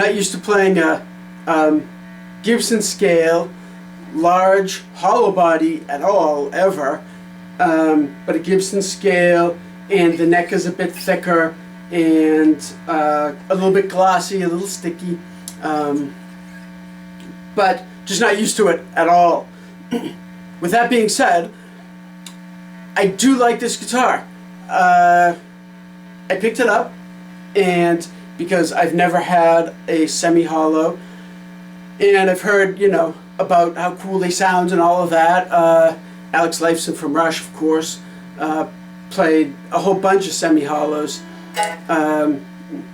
not used to playing a Gibson scale, large hollow body at all, ever, but a Gibson scale, and the neck is a bit thicker and a little bit glossy, a little sticky, but just not used to it at all. With that being said, I do like this guitar. I picked it up, and because I've never had a semi-hollow, and I've heard, you know, about how cool they sound and all of that. Alex Lifeson from Rush, of course, played a whole bunch of semi-hollows.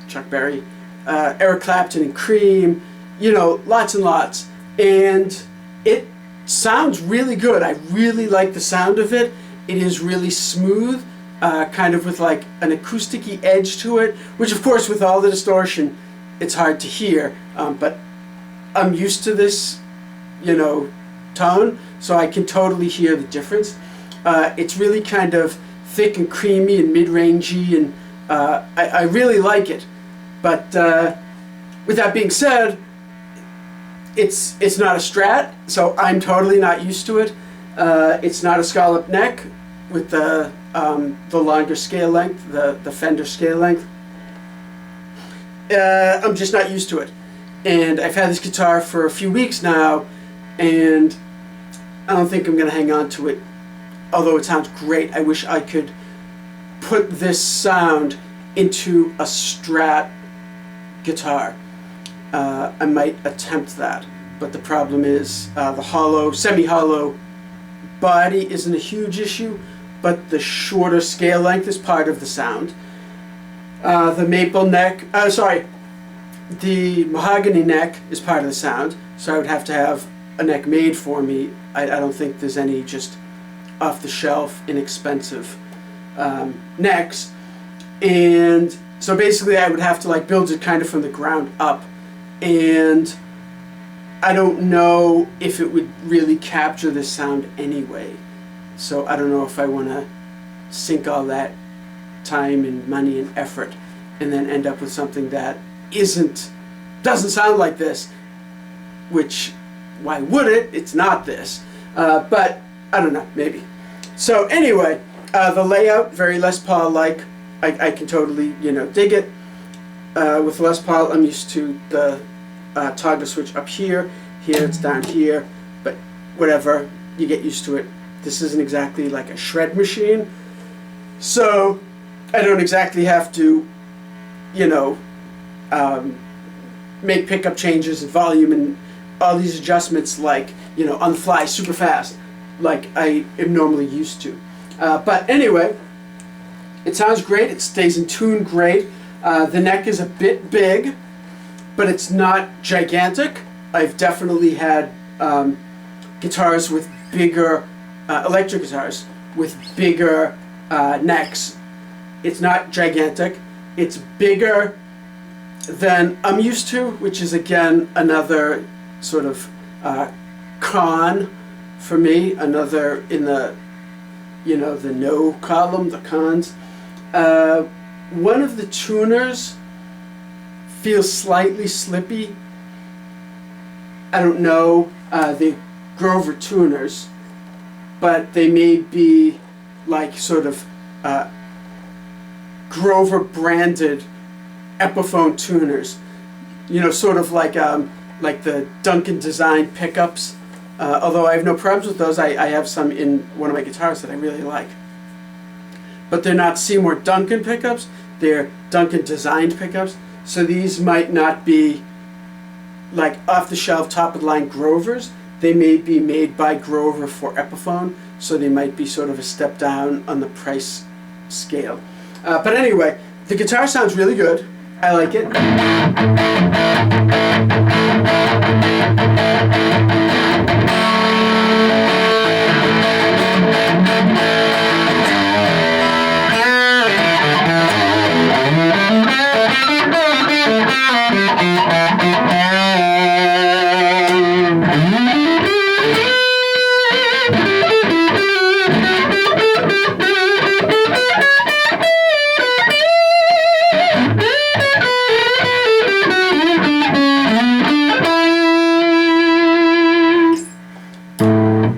Chuck Berry, Eric Clapton and Cream, you know, lots and lots. And it sounds really good. I really like the sound of it. It is really smooth, kind of with like an acoustic-y edge to it, which of course with all the distortion, it's hard to hear, but I'm used to this, you know, tone, so I can totally hear the difference. It's really kind of thick and creamy and mid-rangey, and I really like it. But with that being said, it's not a Strat, so I'm totally not used to it. It's not a scallop neck with the longer scale length, the Fender scale length. I'm just not used to it. And I've had this guitar for a few weeks now, and I don't think I'm going to hang on to it. Although it sounds great, I wish I could put this sound into a Strat guitar. I might attempt that, but the problem is the hollow, semi-hollow body isn't a huge issue, but the shorter scale length is part of the sound. The maple neck, the mahogany neck is part of the sound, so I would have to have a neck made for me. I don't think there's any just off-the-shelf, inexpensive necks, and so basically I would have to like build it kind of from the ground up, and I don't know if it would really capture this sound anyway. So I don't know if I want to sink all that time and money and effort and then end up with something that doesn't sound like this, which, why would it? It's not this. But I don't know, maybe. So anyway, the layout, very Les Paul-like. I can totally, you know, dig it. With Les Paul, I'm used to the toggle switch up here. Here it's down here, but whatever, you get used to it. This isn't exactly like a shred machine, so I don't exactly have to, you know, make pickup changes and volume and all these adjustments like, you know, on the fly super fast like I am normally used to. But anyway, it sounds great. It stays in tune great. The neck is a bit big, but it's not gigantic. I've definitely had guitars with bigger, electric guitars with bigger necks. It's not gigantic. It's bigger than I'm used to, which is again another sort of con for me, another in the, you know, the no column, the cons. One of the tuners feels slightly slippy. I don't know the Grover tuners, but they may be like sort of Grover branded Epiphone tuners, you know, sort of like the Duncan design pickups. Although I have no problems with those, I have some in one of my guitars that I really like. But they're not Seymour Duncan pickups, they're Duncan designed pickups. So these might not be like off-the-shelf, top-of-the-line Grovers. They may be made by Grover for Epiphone, so they might be sort of a step down on the price scale. But anyway, the guitar sounds really good. I like it.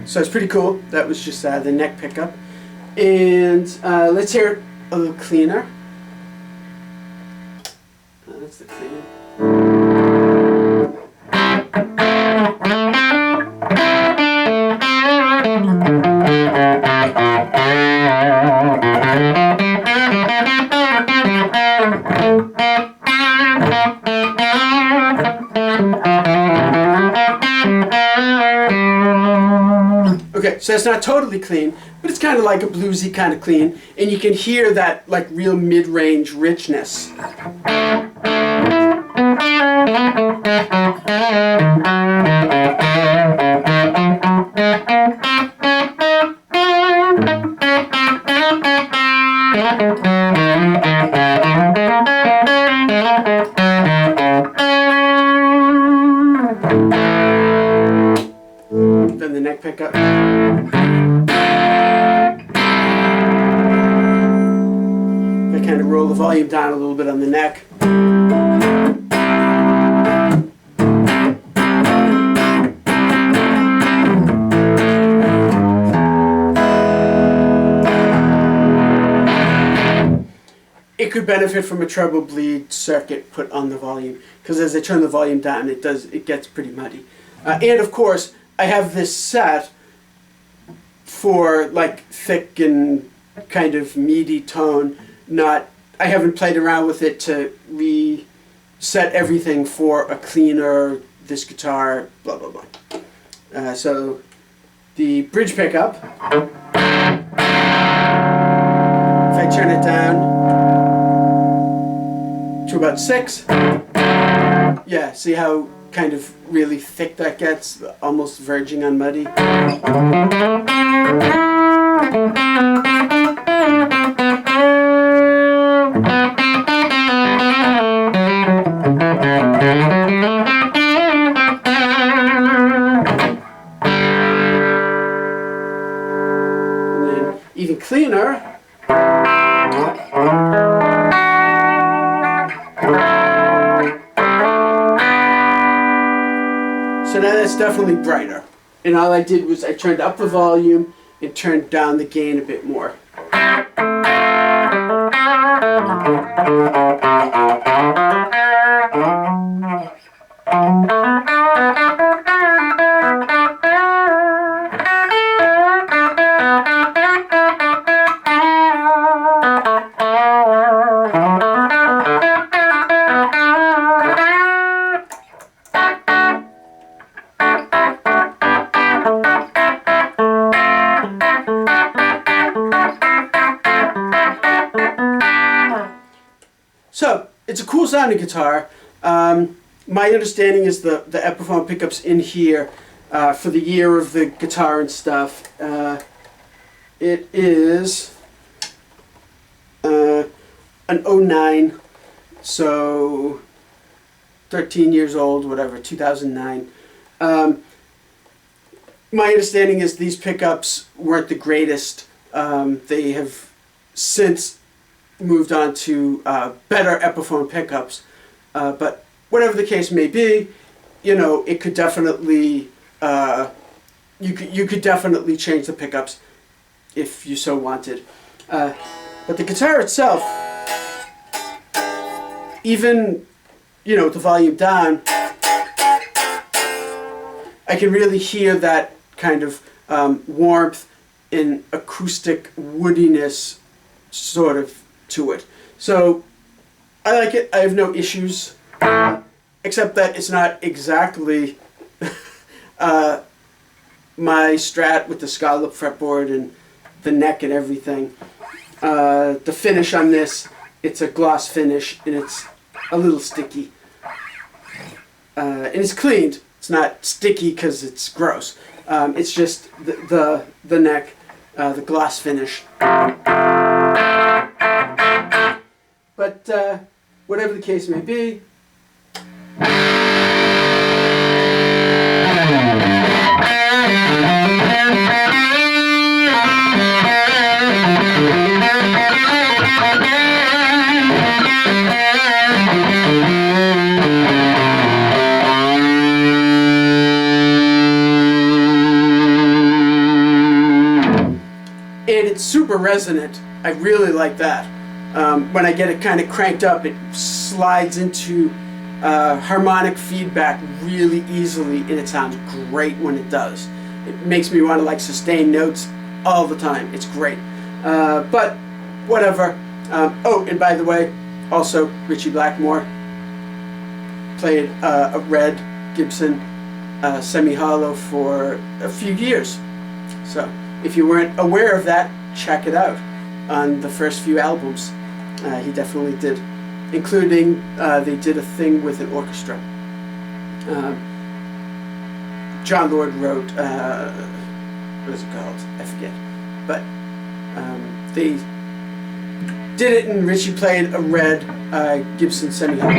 So it's pretty cool. That was just the neck pickup. And let's hear it a little cleaner. That's the cleaner. Okay, so it's not totally clean, but it's kind of like a bluesy kind of clean, and you can hear that like real mid-range richness. Then the neck pickup. I kind of roll the volume down a little bit on the neck. It could benefit from a treble bleed circuit put on the volume, because as I turn the volume down, it gets pretty muddy. And of course, I have this set for like thick and kind of meaty tone. I haven't played around with it to reset everything for a cleaner, this guitar, blah blah blah. So the bridge pickup, if I turn it down to about 6, yeah, see how kind of really thick that gets, almost verging on muddy. And then even cleaner. So now that's definitely brighter. And all I did was I turned up the volume and turned down the gain a bit more. So, it's a cool sounding guitar. My understanding is the Epiphone pickups in here for the year of the guitar and stuff. It is an 09, so 13 years old, whatever, 2009. My understanding is these pickups weren't the greatest. They have since moved on to better Epiphone pickups, but whatever the case may be, you know, it could definitely you could definitely change the pickups if you so wanted. But the guitar itself, even, you know, with the volume down, I can really hear that kind of warmth and acoustic woodiness sort of to it. So I like it. I have no issues, except that it's not exactly my Strat with the scallop fretboard and the neck and everything. The finish on this, it's a gloss finish, and it's a little sticky. And it's cleaned. It's not sticky because it's gross. It's just the neck, the gloss finish. But whatever the case may be, and it's super resonant. I really like that. When I get it kind of cranked up, it slides into harmonic feedback really easily, and it sounds great when it does. It makes me want to like sustain notes all the time. It's great. But whatever. Oh, and by the way, also Richie Blackmore played a red Gibson semi-hollow for a few years. So if you weren't aware of that, check it out. On the first few albums, he definitely did, including they did a thing with an orchestra. John Lord wrote, what is it called? I forget. But they did it, and Richie played a red Gibson semi-hollow.